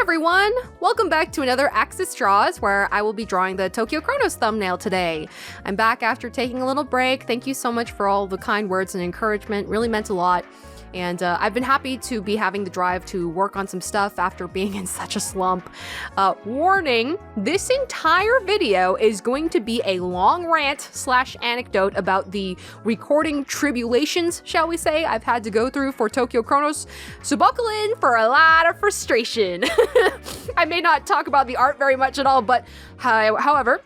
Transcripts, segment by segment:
everyone! Welcome back to another Axus Draws, where I will be drawing the Tokyo Chronos thumbnail today. I'm back after taking a little break. Thank you so much for all the kind words and encouragement. Really meant a lot. And I've been happy to be having the drive to work on some stuff after being in such a slump. Warning, this entire video is going to be a long rant/anecdote about the recording tribulations, shall we say, I've had to go through for Tokyo Chronos. So buckle in for a lot of frustration. I may not talk about the art very much at all, but however,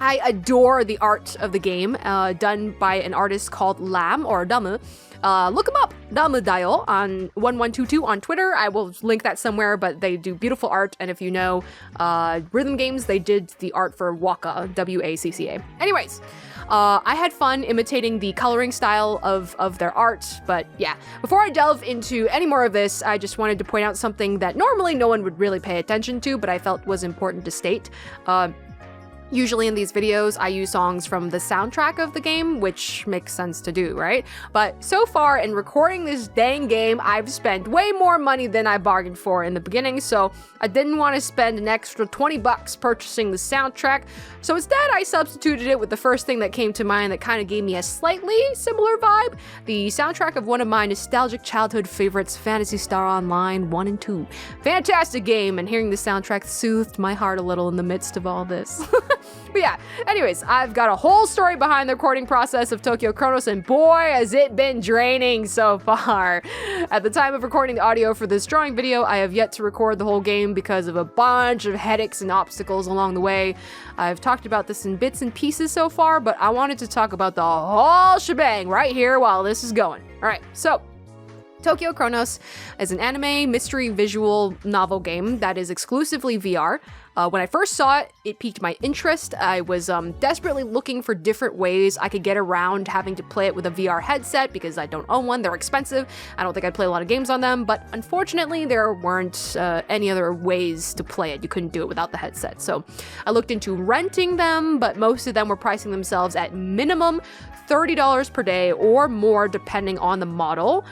I adore the art of the game, done by an artist called Lam, or Damu. Look him up, Damu on 1122 on Twitter. I will link that somewhere, but they do beautiful art, and if you know rhythm games, they did the art for Waka, W-A-C-C-A. Anyways, I had fun imitating the coloring style of their art, but yeah. Before I delve into any more of this, I just wanted to point out something that normally no one would really pay attention to, but I felt was important to state. Usually in these videos, I use songs from the soundtrack of the game, which makes sense to do, right? But so far in recording this dang game, I've spent way more money than I bargained for in the beginning, so I didn't want to spend an extra 20 bucks purchasing the soundtrack. So instead, I substituted it with the first thing that came to mind that kind of gave me a slightly similar vibe. The soundtrack of one of my nostalgic childhood favorites, Phantasy Star Online 1 and 2. Fantastic game, and hearing the soundtrack soothed my heart a little in the midst of all this. But yeah, anyways, I've got a whole story behind the recording process of Tokyo Chronos, and boy, has it been draining so far. At the time of recording the audio for this drawing video, I have yet to record the whole game because of a bunch of headaches and obstacles along the way. I've talked about this in bits and pieces so far, but I wanted to talk about the whole shebang right here while this is going. Alright, so Tokyo Chronos is an anime mystery visual novel game that is exclusively VR. When I first saw it, it piqued my interest. I was desperately looking for different ways I could get around having to play it with a VR headset because I don't own one. They're expensive. I don't think I'd play a lot of games on them, but unfortunately there weren't any other ways to play it. You couldn't do it without the headset. So I looked into renting them, but most of them were pricing themselves at minimum $30 per day or more depending on the model,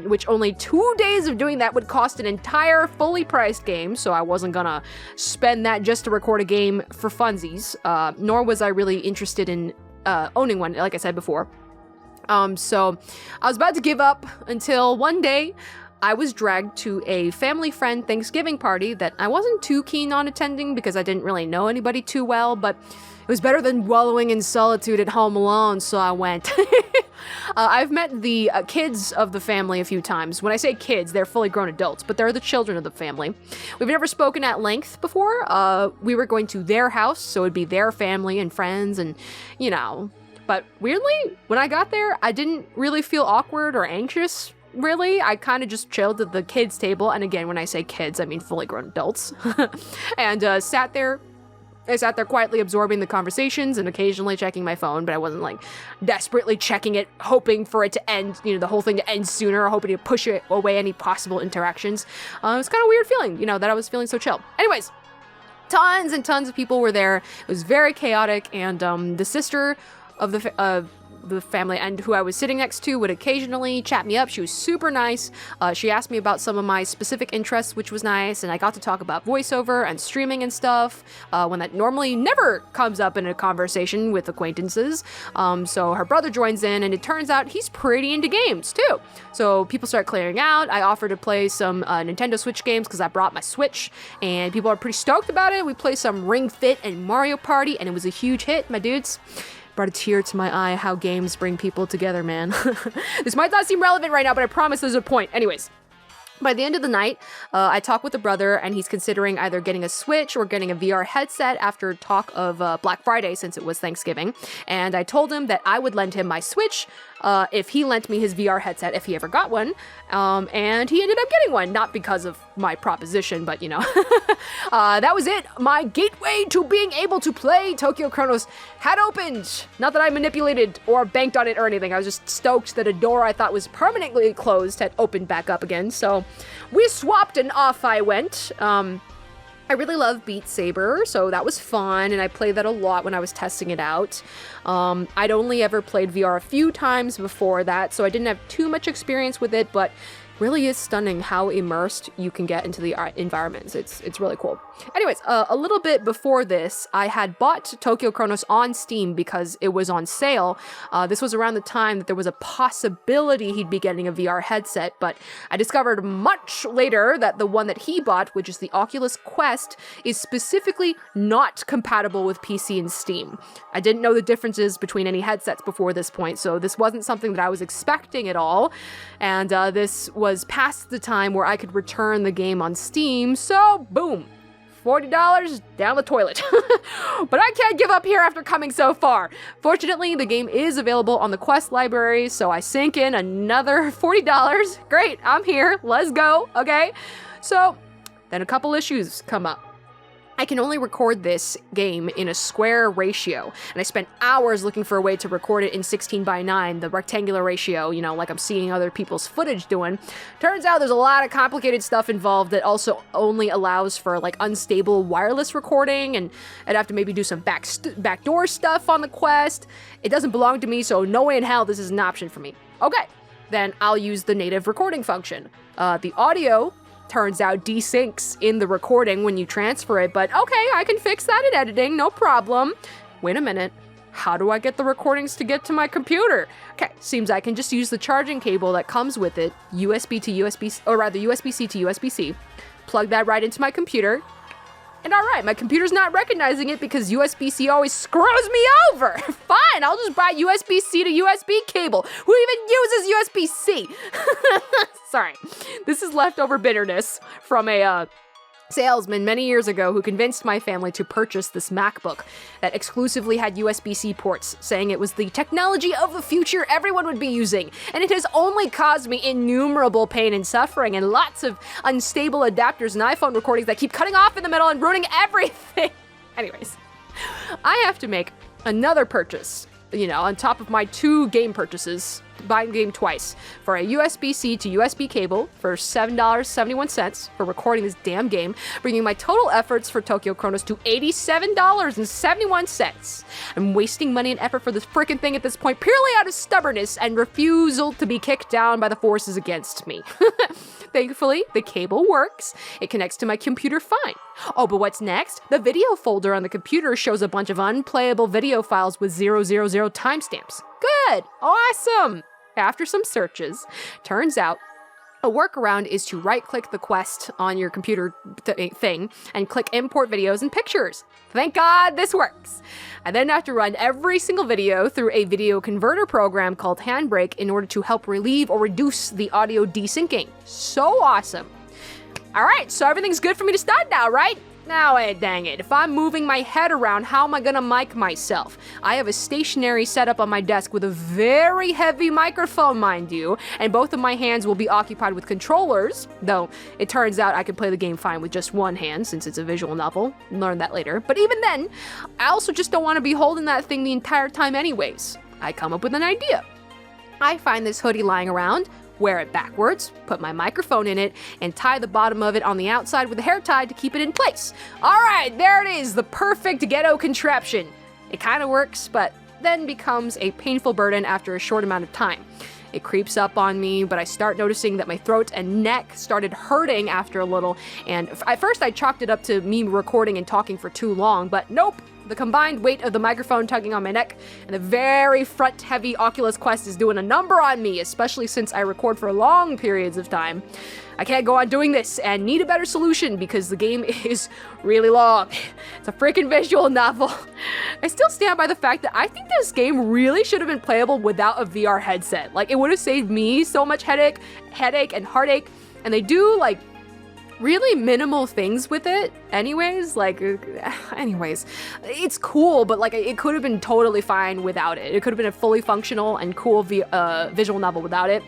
which only 2 days of doing that would cost an entire fully priced game, so I wasn't gonna spend that just to record a game for funsies, nor was I really interested in owning one, like I said before. So I was about to give up until one day I was dragged to a family friend Thanksgiving party that I wasn't too keen on attending because I didn't really know anybody too well, but it was better than wallowing in solitude at home alone, so I went. I've met the kids of the family a few times. When I say kids, they're fully grown adults, but they're the children of the family. We've never spoken at length before. We were going to their house, so it'd be their family and friends and, you know. But weirdly, when I got there, I didn't really feel awkward or anxious. Really, I kind of just chilled at the kids' table, and again, when I say kids, I mean fully grown adults, and sat there quietly absorbing the conversations and occasionally checking my phone, but I wasn't like desperately checking it, hoping for it to end, you know, the whole thing to end sooner, or hoping to push it away any possible interactions. It was kind of a weird feeling, you know, that I was feeling so chill. Anyways, tons and tons of people were there. It was very chaotic, and the sister of the family and who I was sitting next to would occasionally chat me up. She was super nice. She asked me about some of my specific interests, which was nice, and I got to talk about voiceover and streaming and stuff, when that normally never comes up in a conversation with acquaintances. So her brother joins in, and it turns out he's pretty into games too. So people start clearing out. I offered to play some Nintendo Switch games because I brought my Switch, and people are pretty stoked about it. We play some Ring Fit and Mario Party, and it was a huge hit, my dudes. Brought a tear to my eye how games bring people together, man. This might not seem relevant right now, but I promise there's a point. Anyways, by the end of the night, I talked with the brother, and he's considering either getting a Switch or getting a VR headset after talk of Black Friday, since it was Thanksgiving. And I told him that I would lend him my Switch if he lent me his VR headset if he ever got one. And he ended up getting one, not because of my proposition, but you know. That was it. My gateway to being able to play Tokyo Chronos had opened. Not that I manipulated or banked on it or anything. I was just stoked that a door I thought was permanently closed had opened back up again. So we swapped and off I went. I really love Beat Saber, so that was fun, and I played that a lot when I was testing it out. I'd only ever played VR a few times before that, so I didn't have too much experience with it, but really is stunning how immersed you can get into the environments. It's really cool. Anyways, a little bit before this, I had bought Tokyo Chronos on Steam because it was on sale. This was around the time that there was a possibility he'd be getting a VR headset, but I discovered much later that the one that he bought, which is the Oculus Quest, is specifically not compatible with PC and Steam. I didn't know the differences between any headsets before this point, so this wasn't something that I was expecting at all, and this was past the time where I could return the game on Steam, so boom, $40 down the toilet. But I can't give up here after coming so far. Fortunately, the game is available on the Quest library, so I sink in another $40. Great, I'm here, let's go, okay? So, then a couple issues come up. I can only record this game in a square ratio, and I spent hours looking for a way to record it in 16:9, the rectangular ratio, you know, like I'm seeing other people's footage doing. Turns out there's a lot of complicated stuff involved that also only allows for, like, unstable wireless recording, and I'd have to maybe do some backdoor stuff on the Quest. It doesn't belong to me, so no way in hell this is an option for me. Okay, then I'll use the native recording function. The audio turns out desyncs in the recording when you transfer it, but okay, I can fix that in editing, no problem. Wait a minute, how do I get the recordings to get to my computer? Okay, seems I can just use the charging cable that comes with it, USB to USB, or rather USB-C to USB-C, plug that right into my computer, and alright, my computer's not recognizing it because USB-C always screws me over. Fine, I'll just buy USB-C to USB cable. Who even uses USB-C? Sorry, this is leftover bitterness from a salesman many years ago who convinced my family to purchase this MacBook that exclusively had USB-C ports, saying it was the technology of the future everyone would be using, and it has only caused me innumerable pain and suffering and lots of unstable adapters and iPhone recordings that keep cutting off in the middle and ruining everything. Anyways, I have to make another purchase, you know, on top of my 2 game purchases, buying the game twice, for a USB-C to USB cable for $7.71 for recording this damn game, bringing my total efforts for Tokyo Chronos to $87.71. I'm wasting money and effort for this frickin' thing at this point purely out of stubbornness and refusal to be kicked down by the forces against me. Thankfully, the cable works. It connects to my computer fine. Oh, but what's next? The video folder on the computer shows a bunch of unplayable video files with 000 timestamps. Good! Awesome! After some searches, turns out a workaround is to right-click the Quest on your computer thing and click import videos and pictures. Thank God this works. I then have to run every single video through a video converter program called Handbrake in order to help relieve or reduce the audio desyncing. So awesome. Alright, so everything's good for me to start now, right? Now, dang it, if I'm moving my head around, how am I gonna mic myself? I have a stationary setup on my desk with a very heavy microphone, mind you, and both of my hands will be occupied with controllers, though it turns out I can play the game fine with just one hand since it's a visual novel. Learn that later. But even then, I also just don't want to be holding that thing the entire time anyways. I come up with an idea. I find this hoodie lying around, wear it backwards, put my microphone in it, and tie the bottom of it on the outside with a hair tie to keep it in place. Alright, there it is, the perfect ghetto contraption. It kind of works, but then becomes a painful burden after a short amount of time. It creeps up on me, but I start noticing that my throat and neck started hurting after a little, and at first I chalked it up to me recording and talking for too long, but nope. The combined weight of the microphone tugging on my neck and the very front-heavy Oculus Quest is doing a number on me, especially since I record for long periods of time. I can't go on doing this and need a better solution because the game is really long. It's a freaking visual novel. I still stand by the fact that I think this game really should have been playable without a VR headset. Like, it would have saved me so much headache and heartache, and they do, like, really minimal things with it anyways, it's cool, but like it could have been totally fine without it. It could have been a fully functional and cool visual novel without it.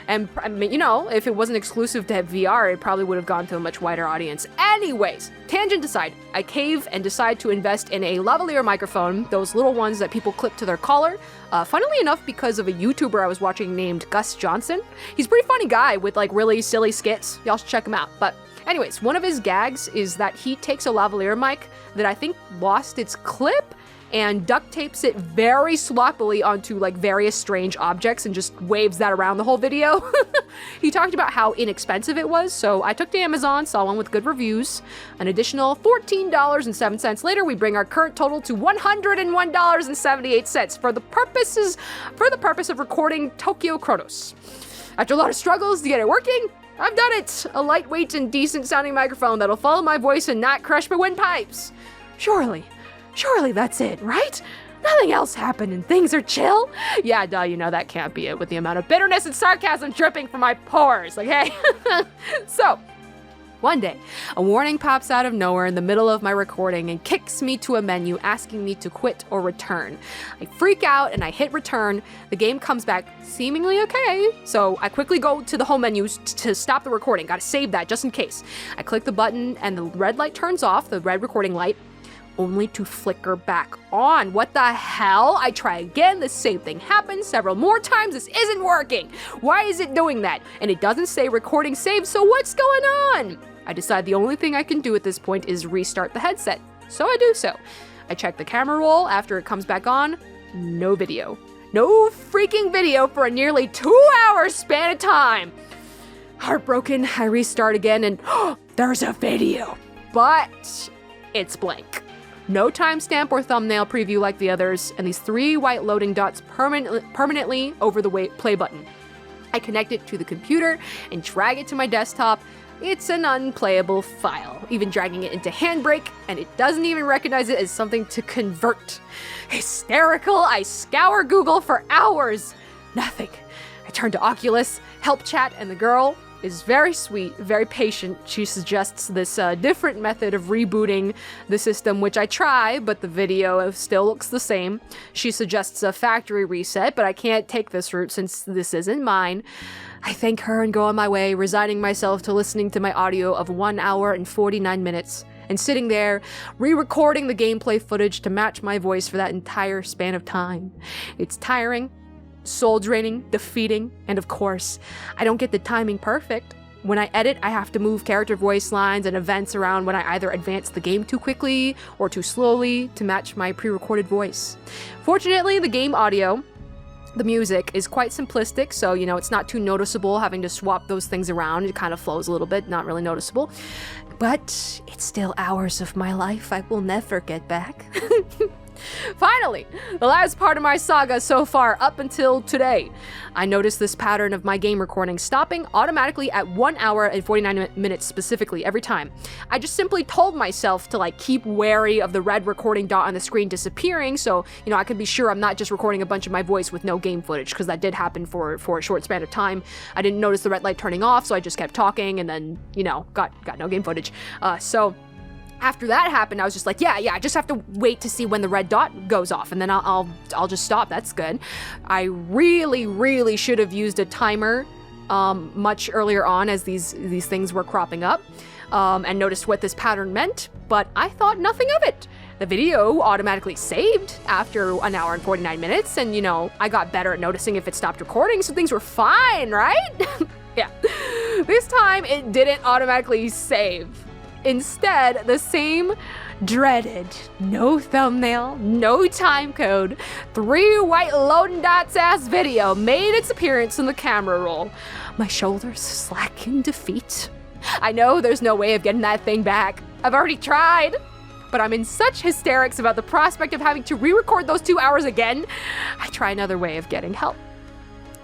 And I mean, you know, if it wasn't exclusive to VR, it probably would have gone to a much wider audience. Anyways, tangent aside, I cave and decide to invest in a lavalier microphone, those little ones that people clip to their collar. Funnily enough, because of a YouTuber I was watching named Gus Johnson. He's a pretty funny guy with like really silly skits. Y'all should check him out. But anyways, one of his gags is that he takes a lavalier mic that I think lost its clip and duct tapes it very sloppily onto like various strange objects and just waves that around the whole video. He talked about how inexpensive it was, so I took to Amazon, saw one with good reviews. An additional $14.07 later, we bring our current total to $101.78 for the purpose of recording Tokyo Chronos. After a lot of struggles to get it working, I've done it! A lightweight and decent sounding microphone that'll follow my voice and not crush my windpipes. Surely that's it, right? Nothing else happened and things are chill? Yeah, duh, you know that can't be it with the amount of bitterness and sarcasm dripping from my pores, okay? So, one day, a warning pops out of nowhere in the middle of my recording and kicks me to a menu asking me to quit or return. I freak out and I hit return. The game comes back seemingly okay, so I quickly go to the home menu to stop the recording. Gotta save that just in case. I click the button and the red light turns off, the red recording light, only to flicker back on. What the hell? I try again, the same thing happens several more times. This isn't working. Why is it doing that? And it doesn't say recording saved, so what's going on? I decide the only thing I can do at this point is restart the headset. So I do so. I check the camera roll after it comes back on. No video. No freaking video for a nearly 2-hour span of time. Heartbroken, I restart again and there's a video. But it's blank. No timestamp or thumbnail preview like the others, and these 3 white loading dots permanently over the play button. I connect it to the computer and drag it to my desktop. It's an unplayable file, even dragging it into Handbrake, and it doesn't even recognize it as something to convert. Hysterical, I scour Google for hours. Nothing. I turn to Oculus, help chat, and the girl is very sweet, very patient. She suggests this different method of rebooting the system, which I try, but the video still looks the same. She suggests a factory reset, but I can't take this route since this isn't mine. I thank her and go on my way, resigning myself to listening to my audio of 1 hour and 49 minutes, and sitting there, re-recording the gameplay footage to match my voice for that entire span of time. It's tiring, soul-draining, defeating, and of course, I don't get the timing perfect. When I edit, I have to move character voice lines and events around when I either advance the game too quickly or too slowly to match my pre-recorded voice. Fortunately, the game audio, the music, is quite simplistic, so, you know, it's not too noticeable having to swap those things around. It kind of flows a little bit, not really noticeable. But it's still hours of my life I will never get back. Finally, the last part of my saga so far up until today. I noticed this pattern of my game recording stopping automatically at 1 hour and 49 minutes specifically every time. I just simply told myself to keep wary of the red recording dot on the screen disappearing so, you know, I could be sure I'm not just recording a bunch of my voice with no game footage, because that did happen for a short span of time. I didn't notice the red light turning off, so I just kept talking and then, you know, got no game footage. So after that happened, I was just like, yeah, I just have to wait to see when the red dot goes off, and then I'll just stop. That's good. I really should have used a timer much earlier on as these things were cropping up, and noticed what this pattern meant, but I thought nothing of it. The video automatically saved after 1 hour and 49 minutes, and, you know, I got better at noticing if it stopped recording, so things were fine, right? Yeah. This time, it didn't automatically save. Instead, the same dreaded, no thumbnail, no timecode, 3 white loading dots ass video made its appearance in the camera roll. My shoulders slack in defeat. I know there's no way of getting that thing back. I've already tried. But I'm in such hysterics about the prospect of having to re-record those 2 hours again, I try another way of getting help.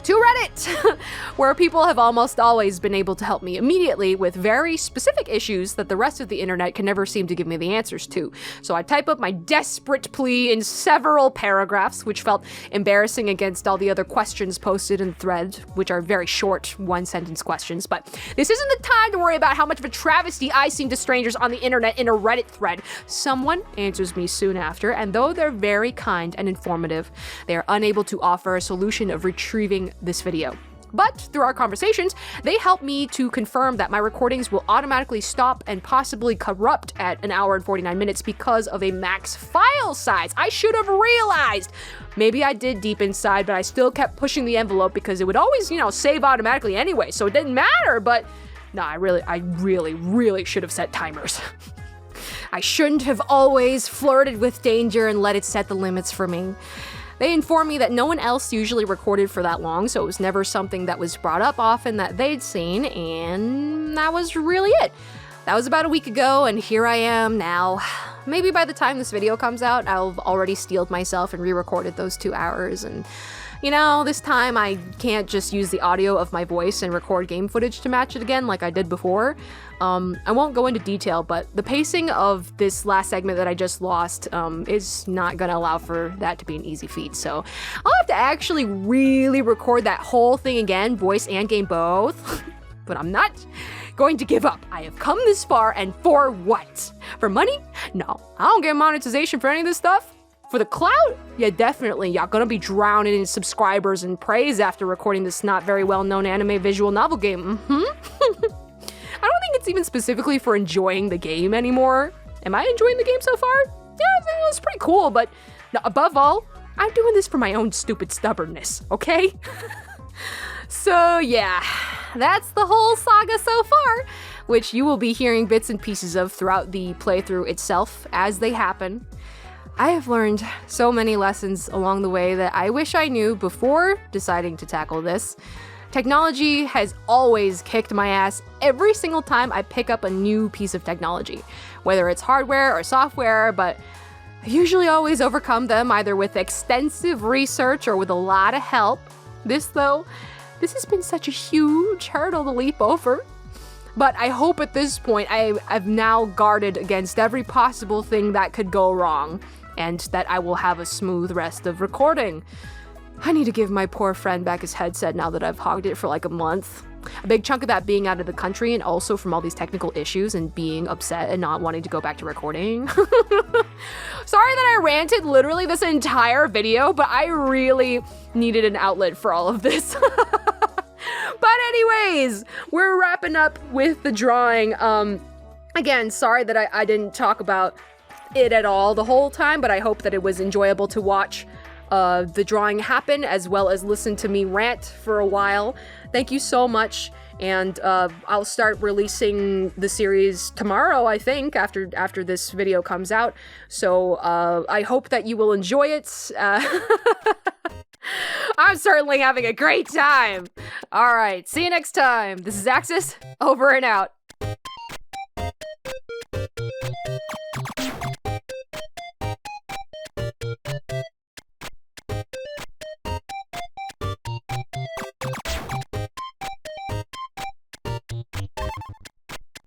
To Reddit, where people have almost always been able to help me immediately with very specific issues that the rest of the internet can never seem to give me the answers to. So I type up my desperate plea in several paragraphs, which felt embarrassing against all the other questions posted in the thread, which are very short, 1-sentence questions. But this isn't the time to worry about how much of a travesty I seem to strangers on the internet in a Reddit thread. Someone answers me soon after, and though they're very kind and informative, they are unable to offer a solution of retrieving this video. But through our conversations, they help me to confirm that my recordings will automatically stop and possibly corrupt at 1 hour and 49 minutes because of a max file size. I should have realized. Maybe I did deep inside, but I still kept pushing the envelope because it would always, you know, save automatically anyway, so it didn't matter. But no, I really should have set timers. I shouldn't have always flirted with danger and let it set the limits for me. They informed me that no one else usually recorded for that long, so it was never something that was brought up often that they'd seen, and that was really it. That was about a week ago, and here I am now. Maybe by the time this video comes out, I'll already steeled myself and re-recorded those 2 hours, and you know, this time I can't just use the audio of my voice and record game footage to match it again like I did before. I won't go into detail, but the pacing of this last segment that I just lost is not gonna allow for that to be an easy feat, so I'll have to actually really record that whole thing again, voice and game both. But I'm not going to give up. I have come this far, and for what? For money? No, I don't get monetization for any of this stuff. For the clout? Yeah, definitely. Y'all gonna be drowning in subscribers and praise after recording this not very well-known anime visual novel game. I don't think it's even specifically for enjoying the game anymore. Am I enjoying the game so far? Yeah, it's pretty cool, but no, above all, I'm doing this for my own stupid stubbornness, okay? So yeah, that's the whole saga so far, which you will be hearing bits and pieces of throughout the playthrough itself as they happen. I have learned so many lessons along the way that I wish I knew before deciding to tackle this. Technology has always kicked my ass every single time I pick up a new piece of technology, whether it's hardware or software, but I usually always overcome them either with extensive research or with a lot of help. This has been such a huge hurdle to leap over. But I hope at this point I've now guarded against every possible thing that could go wrong, and that I will have a smooth rest of recording. I need to give my poor friend back his headset now that I've hogged it for like a month. A big chunk of that being out of the country and also from all these technical issues and being upset and not wanting to go back to recording. Sorry that I ranted literally this entire video, but I really needed an outlet for all of this. But anyways, we're wrapping up with the drawing. Again, sorry that I didn't talk about it at all the whole time, but I hope that it was enjoyable to watch the drawing happen as well as listen to me rant for a while. Thank you so much, and I'll start releasing the series tomorrow, I think, after this video comes out. So I hope that you will enjoy it. I'm certainly having a great time. All right, see you next time. This is Axus, over and out.